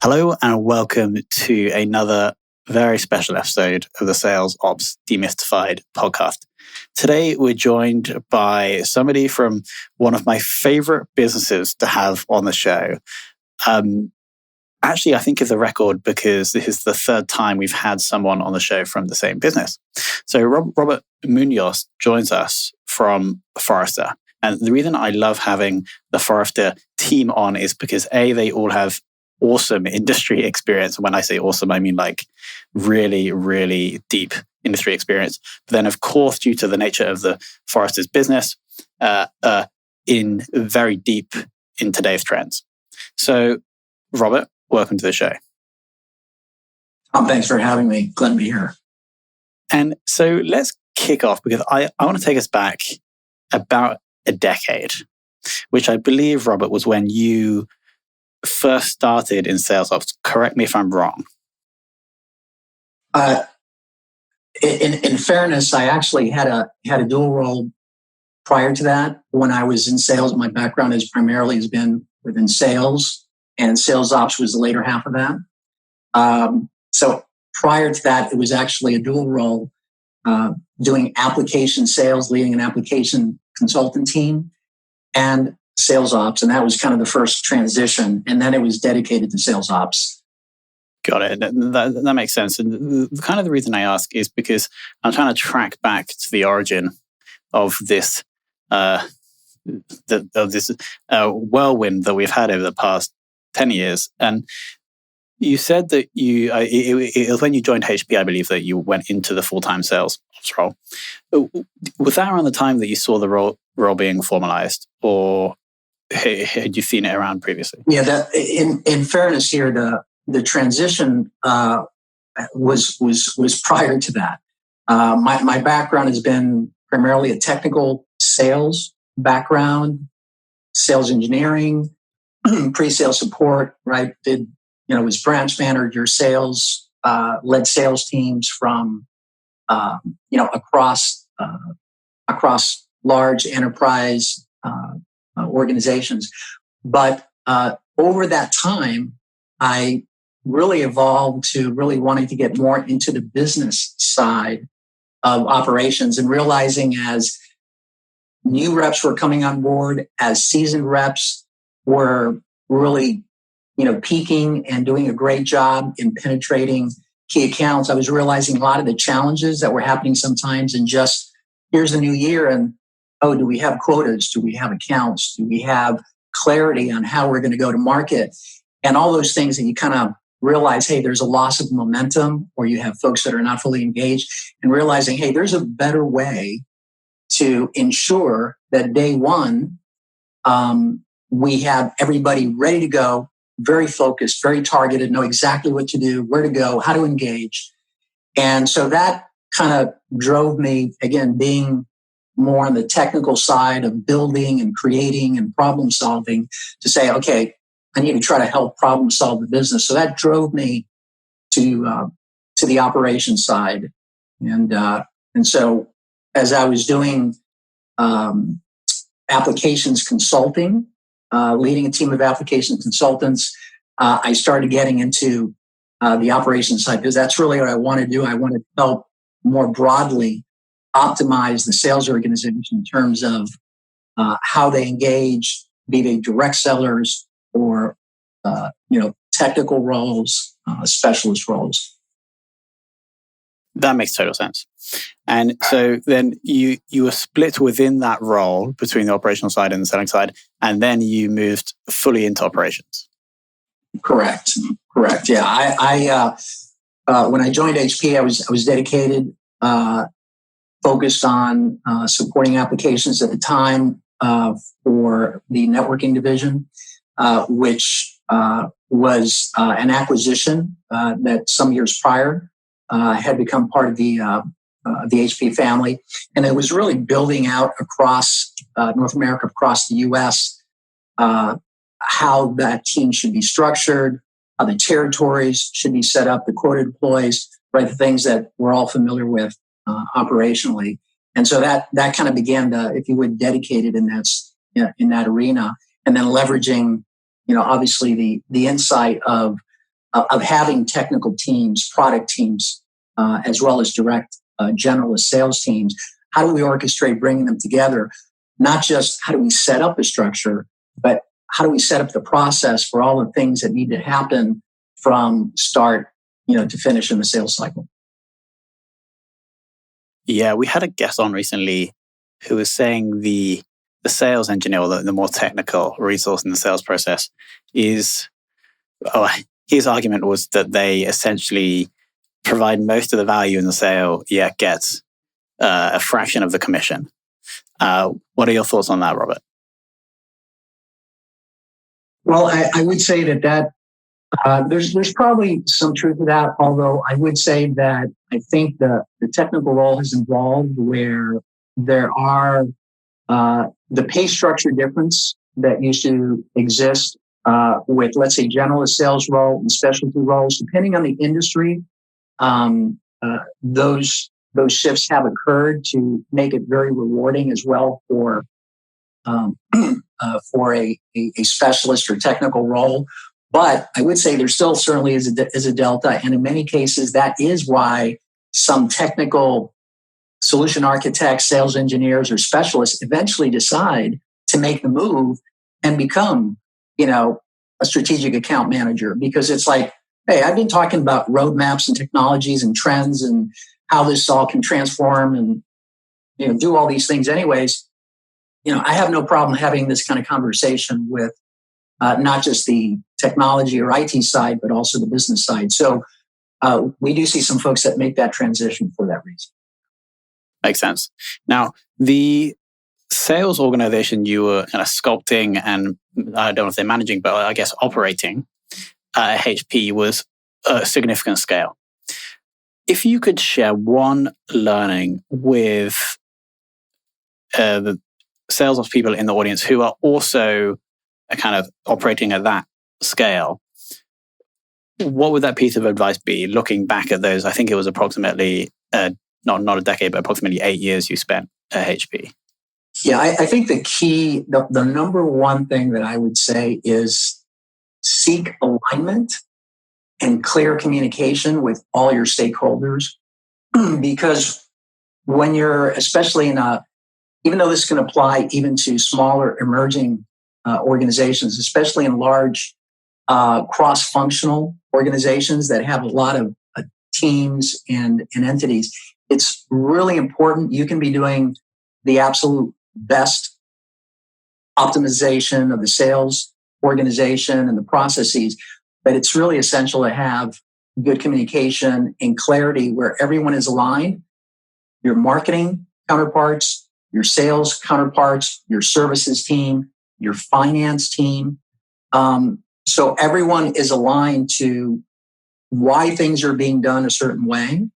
Hello and welcome to another very special episode of the Sales Ops Demystified Podcast. Today, we're joined by somebody from one of my favorite businesses to have on the show. Actually, I think it's a record because this is the third time we've had someone on the show from the same business. So Robert Muñoz joins us from Forrester. And the reason I love having the Forrester team on is because A, they all have awesome industry experience. When I say awesome, I mean like really, really deep industry experience. But then, of course, due to the nature of the Forrester's business, in very deep in today's trends. So, Robert, welcome to the show. Thanks for having me. Glad to be here. And so let's kick off because I want to take us back about a decade, which I believe, Robert, was when you first started in sales ops. Correct me if I'm wrong. In fairness, I actually had a dual role prior to that. When I was in sales, my background has been within sales, and sales ops was the later half of that. So prior to that, it was actually a dual role, doing application sales, leading an application consultant team, and sales ops. And that was kind of the first transition. And then it was dedicated to sales ops. Got it. That makes sense. And kind of the reason I ask is because I'm trying to track back to the origin of this whirlwind that we've had over the past 10 years. And you said that it was when you joined HP, I believe, that you went into the full-time sales ops role. Was that around the time that you saw the role being formalized, or had you seen it around previously? Yeah, in fairness here, the transition was prior to that. My background has been primarily a technical sales background, sales engineering, pre-sale support. Right, was branch manager, sales, led sales teams from across large enterprise organizations. But over that time, I really evolved to really wanting to get more into the business side of operations and realizing as new reps were coming on board, as seasoned reps were really, peaking and doing a great job in penetrating key accounts, I was realizing a lot of the challenges that were happening sometimes and just, here's the new year and, oh, do we have quotas? Do we have accounts? Do we have clarity on how we're going to go to market? And all those things that you kind of realize, hey, there's a loss of momentum, or you have folks that are not fully engaged, and realizing, hey, there's a better way to ensure that day one, we have everybody ready to go, very focused, very targeted, know exactly what to do, where to go, how to engage. And so that kind of drove me, again, being more on the technical side of building and creating and problem solving, to say, okay, I need to try to help problem solve the business. So that drove me to the operations side. And so as I was doing applications consulting, leading a team of application consultants, I started getting into the operations side because that's really what I want to do. I want to help more broadly optimize the sales organization in terms of how they engage, be they direct sellers or technical roles, specialist roles. That makes total sense. And so then you were split within that role between the operational side and the selling side, and then you moved fully into operations. Correct. Yeah, I when I joined HP, I was dedicated, focused on supporting applications at the time for the networking division, which was an acquisition that some years prior had become part of the HP family. And it was really building out across North America, across the U.S., how that team should be structured, how the territories should be set up, the quota deploys, right? The things that we're all familiar with operationally. And so that kind of began to, if you would, dedicated in that arena, and then leveraging, obviously the insight of of having technical teams, product teams, as well as direct generalist sales teams. How do we orchestrate bringing them together? Not just how do we set up a structure, but how do we set up the process for all the things that need to happen from start, to finish in the sales cycle? Yeah, we had a guest on recently who was saying the sales engineer, or the more technical resource in the sales process, his argument was that they essentially provide most of the value in the sale, yet get a fraction of the commission. What are your thoughts on that, Robert? Well, I would say that there's probably some truth to that, although I would say that I think the technical role has evolved where there are the pay structure difference that used to exist with, let's say, generalist sales role and specialty roles. Depending on the industry, those shifts have occurred to make it very rewarding as well for a specialist or technical role. But I would say there still certainly is a delta. And in many cases, that is why some technical solution architects, sales engineers, or specialists eventually decide to make the move and become, a strategic account manager. Because it's like, hey, I've been talking about roadmaps and technologies and trends and how this all can transform and, do all these things anyways. I have no problem having this kind of conversation with not just the technology or IT side, but also the business side. So we do see some folks that make that transition for that reason. Makes sense. Now, the sales organization you were kind of sculpting, and I don't know if they're managing, but I guess operating at HP was a significant scale. If you could share one learning with the sales ops people in the audience who are also kind of operating at that scale, what would that piece of advice be? Looking back at those, I think it was approximately not a decade, but approximately 8 years you spent at HP. Yeah, I think the key, the number one thing that I would say is seek alignment and clear communication with all your stakeholders. Because when you're, especially even though this can apply even to smaller emerging organizations, especially in large cross-functional organizations that have a lot of teams and entities, it's really important. You can be doing the absolute best optimization of the sales organization and the processes, but it's really essential to have good communication and clarity where everyone is aligned. Your marketing counterparts, your sales counterparts, your services team, your finance team. So everyone is aligned to why things are being done a certain way,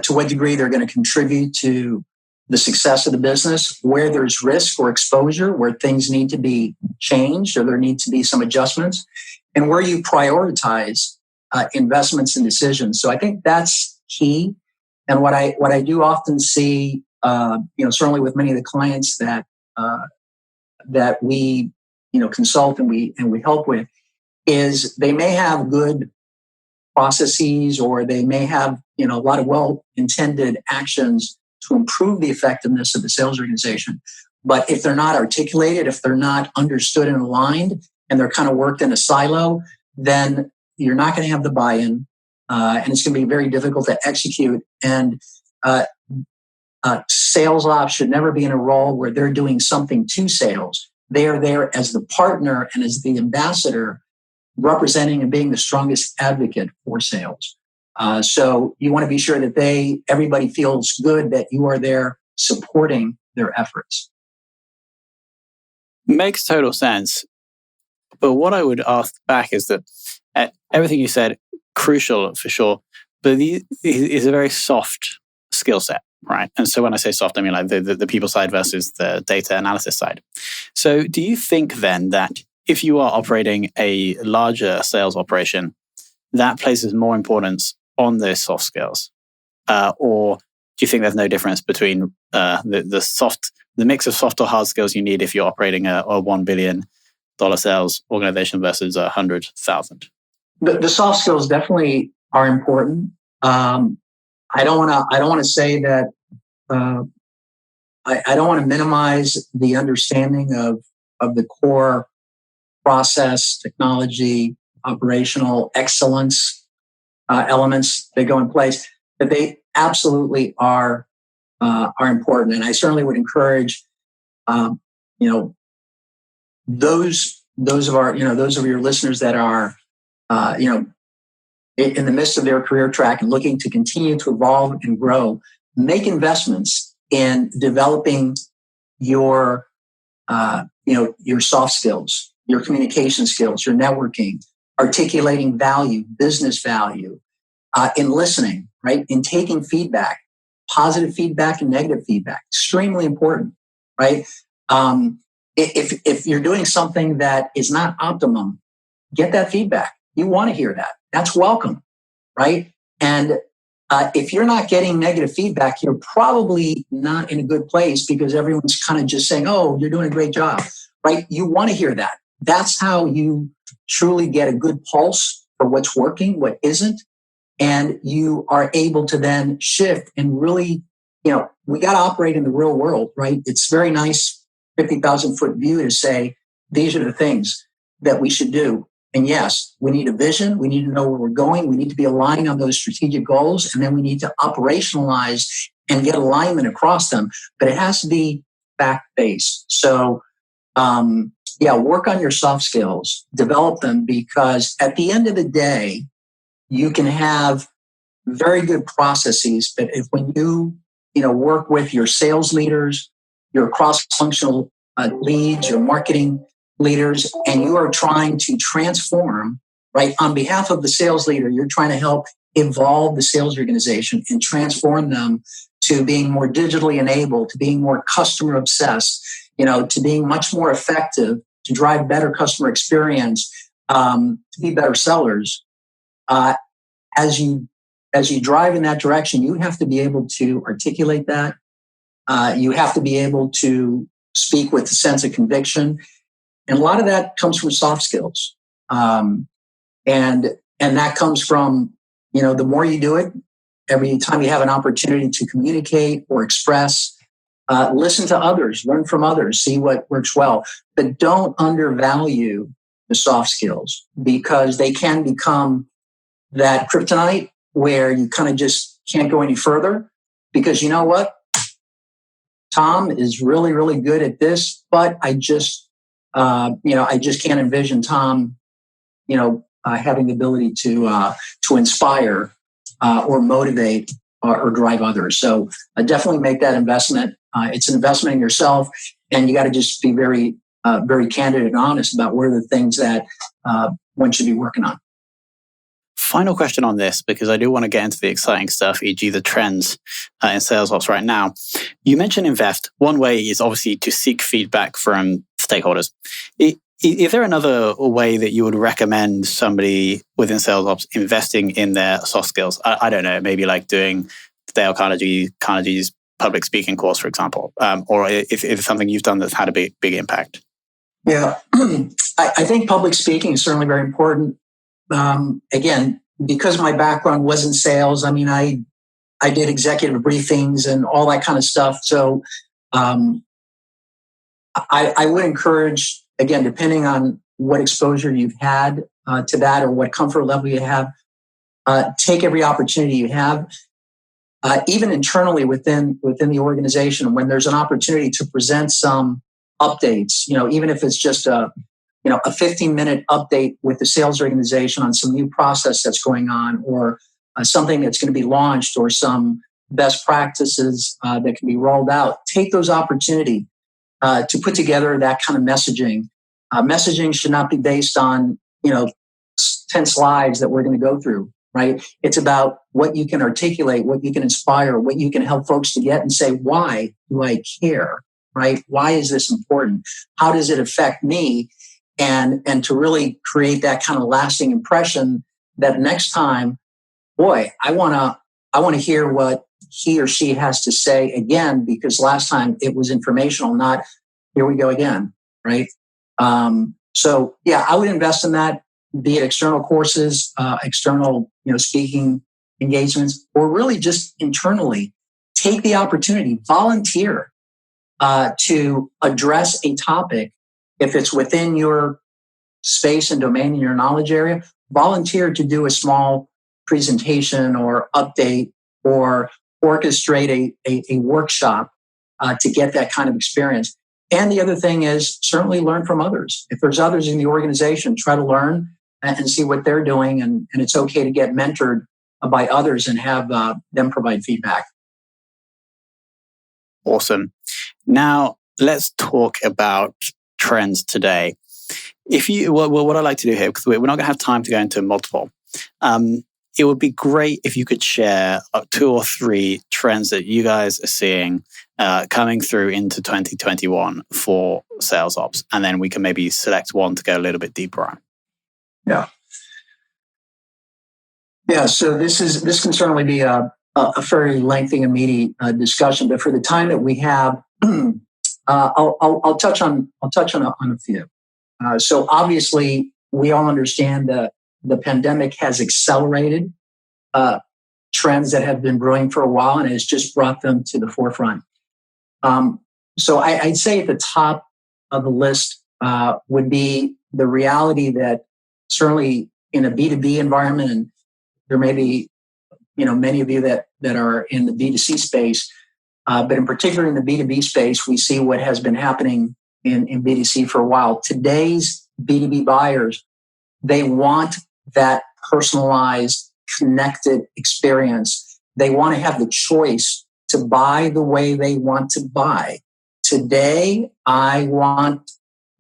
to what degree they're going to contribute to the success of the business, where there's risk or exposure, where things need to be changed or there need to be some adjustments, and where you prioritize investments and decisions. So I think that's key. And what I do often see, certainly with many of the clients that we consult and we help with, is they may have good processes or they may have a lot of well-intended actions to improve the effectiveness of the sales organization. But if they're not articulated, if they're not understood and aligned, and they're kind of worked in a silo, then you're not going to have the buy-in, and it's going to be very difficult to execute. And sales ops should never be in a role where they're doing something to sales. They are there as the partner and as the ambassador, representing and being the strongest advocate for sales. So you want to be sure that everybody feels good that you are there supporting their efforts. Makes total sense. But what I would ask back is that everything you said, crucial for sure, but it is a very soft skill set, right? And so when I say soft, I mean like the people side versus the data analysis side. So do you think then that if you are operating a larger sales operation, that places more importance on those soft skills? Or do you think there's no difference between the mix of soft or hard skills you need if you're operating a $1 billion sales organization versus 100,000? The soft skills definitely are important. I don't want to say that. I don't want to minimize the understanding of the core process, technology, operational excellence elements that go in place, but they absolutely are important. And I certainly would encourage, those of your listeners that are, in the midst of their career track and looking to continue to evolve and grow, make investments in developing your soft skills, your communication skills, your networking, articulating value, business value, in listening, right? In taking feedback, positive feedback and negative feedback, extremely important, right? If you're doing something that is not optimum, get that feedback. You want to hear that. That's welcome, right? And if you're not getting negative feedback, you're probably not in a good place because everyone's kind of just saying, oh, you're doing a great job, right? You want to hear that. That's how you truly get a good pulse for what's working, what isn't. And you are able to then shift and really, we got to operate in the real world, right? It's very nice, 50,000 foot view to say, these are the things that we should do. And yes, we need a vision. We need to know where we're going. We need to be aligned on those strategic goals. And then we need to operationalize and get alignment across them. But it has to be fact-based. So, work on your soft skills, develop them, because at the end of the day, you can have very good processes. But if when you work with your sales leaders, your cross-functional leads, your marketing leaders, and you are trying to transform, right? On behalf of the sales leader, you're trying to help evolve the sales organization and transform them to being more digitally enabled, to being more customer obsessed, to being much more effective, to drive better customer experience, to be better sellers. As you drive in that direction, you have to be able to articulate that. You have to be able to speak with a sense of conviction. And a lot of that comes from soft skills. And that comes from, the more you do it, every time you have an opportunity to communicate or express, listen to others, learn from others, see what works well. But don't undervalue the soft skills, because they can become that kryptonite where you kind of just can't go any further, because you know what? Tom is really, really good at this, but I just can't envision Tom, having the ability to inspire or motivate or drive others. So definitely make that investment. It's an investment in yourself, and you got to just be very, very candid and honest about what are the things that one should be working on. Final question on this, because I do want to get into the exciting stuff, e.g. the trends in sales ops right now. You mentioned invest. One way is obviously to seek feedback from stakeholders. Is there another way that you would recommend somebody within sales ops investing in their soft skills? I don't know, maybe like doing Dale Carnegie's public speaking course, for example, or if it's something you've done that's had a big impact? Yeah, I think public speaking is certainly very important. Again, because my background was in sales, I mean, I did executive briefings and all that kind of stuff. So I would encourage, again, depending on what exposure you've had to that or what comfort level you have, take every opportunity you have, even internally within the organization. When there's an opportunity to present some updates, even if it's just a 15-minute update with the sales organization on some new process that's going on, or something that's going to be launched, or some best practices that can be rolled out. Take those opportunity to put together that kind of messaging. Messaging should not be based on 10 slides that we're going to go through, right? It's about what you can articulate, what you can inspire, what you can help folks to get and say, why do I care, right? Why is this important? How does it affect me? And to really create that kind of lasting impression that next time, boy, I want to hear what he or she has to say again, because last time it was informational, not here we go again, right? So yeah, I would invest in that. be it external courses, external speaking engagements, or really just internally, take the opportunity, volunteer to address a topic. If it's within your space and domain in your knowledge area, volunteer to do a small presentation or update or orchestrate a workshop to get that kind of experience. And the other thing is certainly learn from others. If there's others in the organization, try to learn and see what they're doing. And it's okay to get mentored by others and have them provide feedback. Awesome. Now, let's talk about trends today. What I'd like to do here, because we're not going to have time to go into multiple, it would be great if you could share 2 or 3 trends that you guys are seeing coming through into 2021 for sales ops, and then we can maybe select one to go a little bit deeper on. Yeah. So this can certainly be a fairly lengthy and meaty discussion, but for the time that we have, I'll touch on a few. So obviously, we all understand that the pandemic has accelerated trends that have been brewing for a while, and has just brought them to the forefront. So I'd say at the top of the list would be the reality that certainly in a B2B environment, and there may be many of you that are in the B2C space, but in particular in the B2B space, we see what has been happening in B2C for a while. Today's B2B buyers, they want that personalized, connected experience. They want to have the choice to buy the way they want to buy. Today, I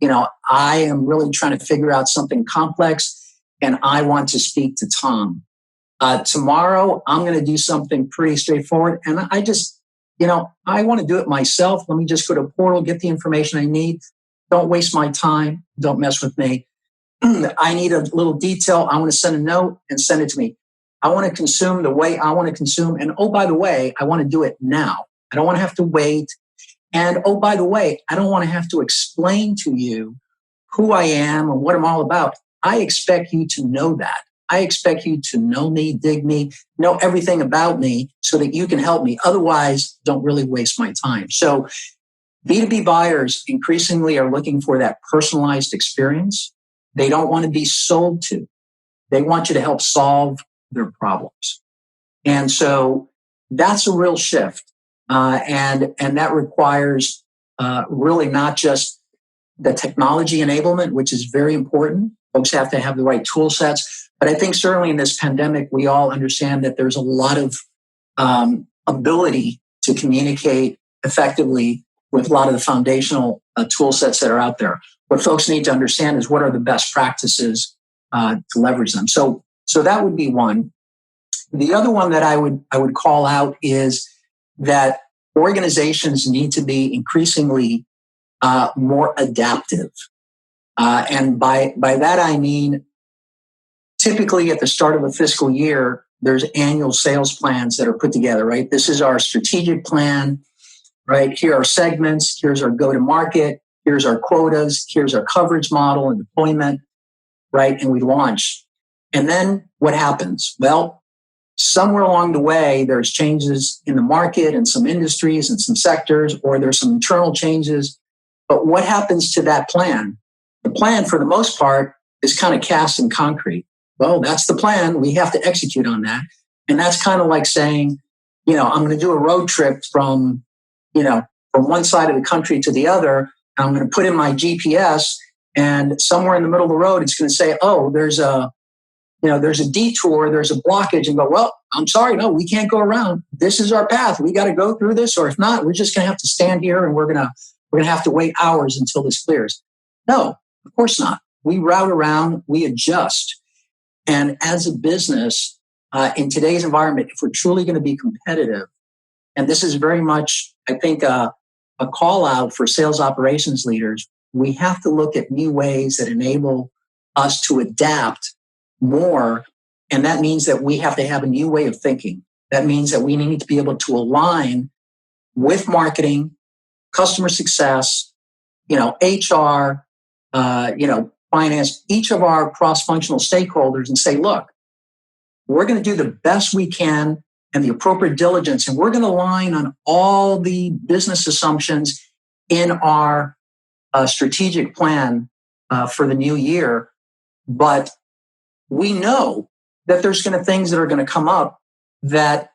am really trying to figure out something complex, and I want to speak to Tom. Tomorrow, I'm going to do something pretty straightforward, and I want to do it myself. Let me just go to a portal, get the information I need. Don't waste my time. Don't mess with me. I need a little detail. I want to send a note and send it to me. I want to consume the way I want to consume. And oh, by the way, I want to do it now. I don't want to have to wait. And oh, by the way, I don't want to have to explain to you who I am and what I'm all about. I expect you to know that. I expect you to know me, dig me, know everything about me so that you can help me. Otherwise, don't really waste my time. So B2B buyers increasingly are looking for that personalized experience. They don't want to be sold to. They want you to help solve their problems. And so that's a real shift. And that requires really not just the technology enablement, which is very important. Folks have to have the right tool sets. But I think certainly in this pandemic, we all understand that there's a lot of ability to communicate effectively with a lot of the foundational tool sets that are out there. What folks need to understand is what are the best practices to leverage them. So that would be one. The other one that I would call out is that organizations need to be increasingly more adaptive. And by that, I mean, typically at the start of a fiscal year, there's annual sales plans that are put together, right? This is our strategic plan, right? Here are segments. Here's our go-to-market. Here's our quotas. Here's our coverage model and deployment, right? And we launch. And then what happens? Well, somewhere along the way, there's changes in the market and some industries and some sectors, or there's some internal changes. But what happens to that plan? The plan, for the most part, is kind of cast in concrete. Well, that's the plan. We have to execute on that. And that's kind of like saying, I'm going to do a road trip from one side of the country to the other. I'm going to put in my GPS, and somewhere in the middle of the road, it's going to say, oh, there's a detour, there's a blockage, and go, well, I'm sorry, no, we can't go around. This is our path. We got to go through this, or if not, we're just going to have to stand here and we're going to have to wait hours until this clears. No, of course not. We route around, we adjust. And as a business, in today's environment, if we're truly going to be competitive, and this is very much, I think, a call out for sales operations leaders, we have to look at new ways that enable us to adapt more. And that means that we have to have a new way of thinking. That means that we need to be able to align with marketing, customer success, HR, finance, each of our cross-functional stakeholders and say, look, we're going to do the best we can and the appropriate diligence, and we're going to align on all the business assumptions in our strategic plan for the new year. But we know that there's going to things that are going to come up that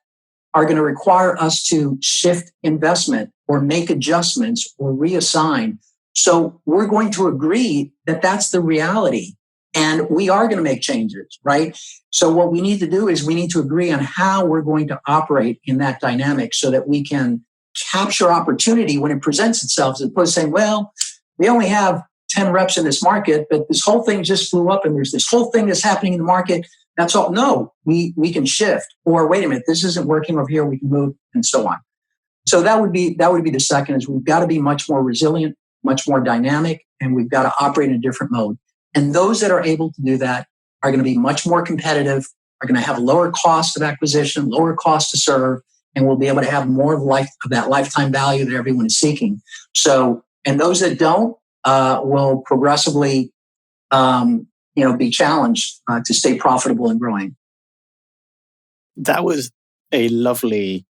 are going to require us to shift investment or make adjustments or reassign. So we're going to agree that that's the reality. And we are going to make changes, right? So what we need to do is we need to agree on how we're going to operate in that dynamic so that we can capture opportunity when it presents itself, as opposed to saying, well, we only have 10 reps in this market, but this whole thing just blew up and there's this whole thing that's happening in the market. That's all. No, we can shift. Or wait a minute, this isn't working over here. We can move and so on. So that would be the second, is we've got to be much more resilient, much more dynamic, and we've got to operate in a different mode. And those that are able to do that are going to be much more competitive, are going to have a lower cost of acquisition, lower cost to serve, and we'll be able to have more of that lifetime value that everyone is seeking. So, and those that don't will progressively, be challenged to stay profitable and growing. That was a lovely,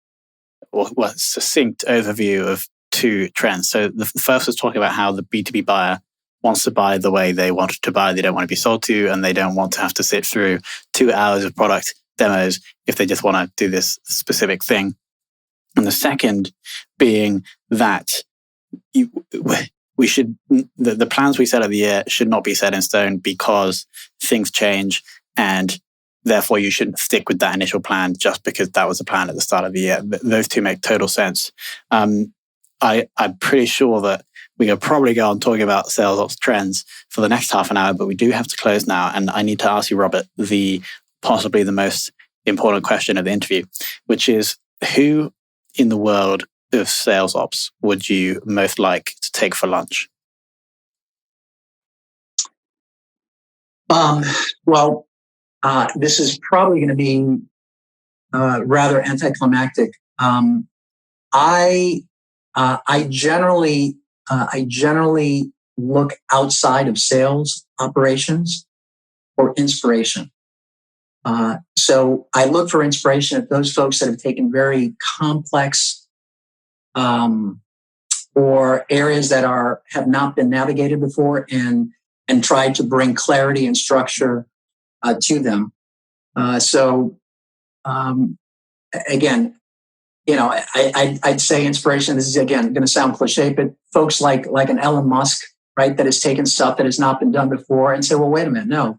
succinct overview of two trends. So the first was talking about how the B2B buyer wants to buy the way they wanted to buy. They don't want to be sold to, and they don't want to have to sit through 2 hours of product demos if they just want to do this specific thing. And the second being that the plans we set of the year should not be set in stone because things change, and therefore you shouldn't stick with that initial plan just because that was the plan at the start of the year. Those two make total sense. I'm pretty sure that we could probably go on talking about sales ops trends for the next half an hour, but we do have to close now. And I need to ask you, Robert, possibly the most important question of the interview, which is, who in the world of sales ops would you most like to take for lunch? This is probably going to be rather anticlimactic. I generally look outside of sales operations for inspiration. So I look for inspiration at those folks that have taken very complex or areas that have not been navigated before and tried to bring clarity and structure to them. Again, I'd say inspiration. This is, again, going to sound cliche, but folks like an Elon Musk, right, that has taken stuff that has not been done before and say, well, wait a minute, no,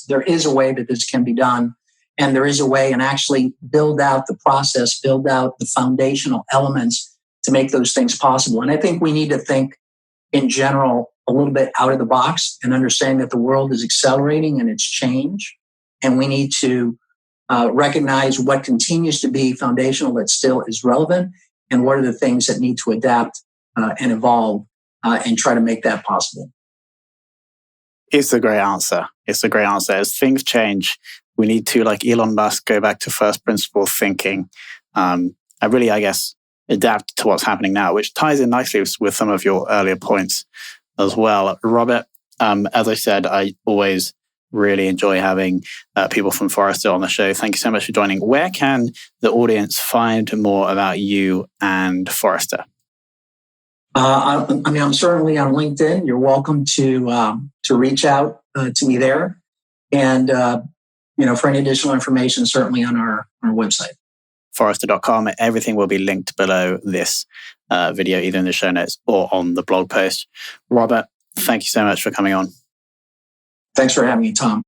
there is a way that this can be done, and there is a way, and actually build out the process, build out the foundational elements to make those things possible. And I think we need to think in general a little bit out of the box and understand that the world is accelerating and it's change, and we need to recognize what continues to be foundational that still is relevant, and what are the things that need to adapt and evolve and try to make that possible. It's a great answer. As things change, we need to, like Elon Musk, go back to first principle thinking. I guess, adapt to what's happening now, which ties in nicely with some of your earlier points as well. Robert, as I said, I always really enjoy having people from Forrester on the show. Thank you so much for joining. Where can the audience find more about you and Forrester? I'm certainly on LinkedIn. You're welcome to reach out to me there, and for any additional information, certainly on our website, Forrester.com. Everything will be linked below this video, either in the show notes or on the blog post. Robert, thank you so much for coming on. Thanks for having me, Tom.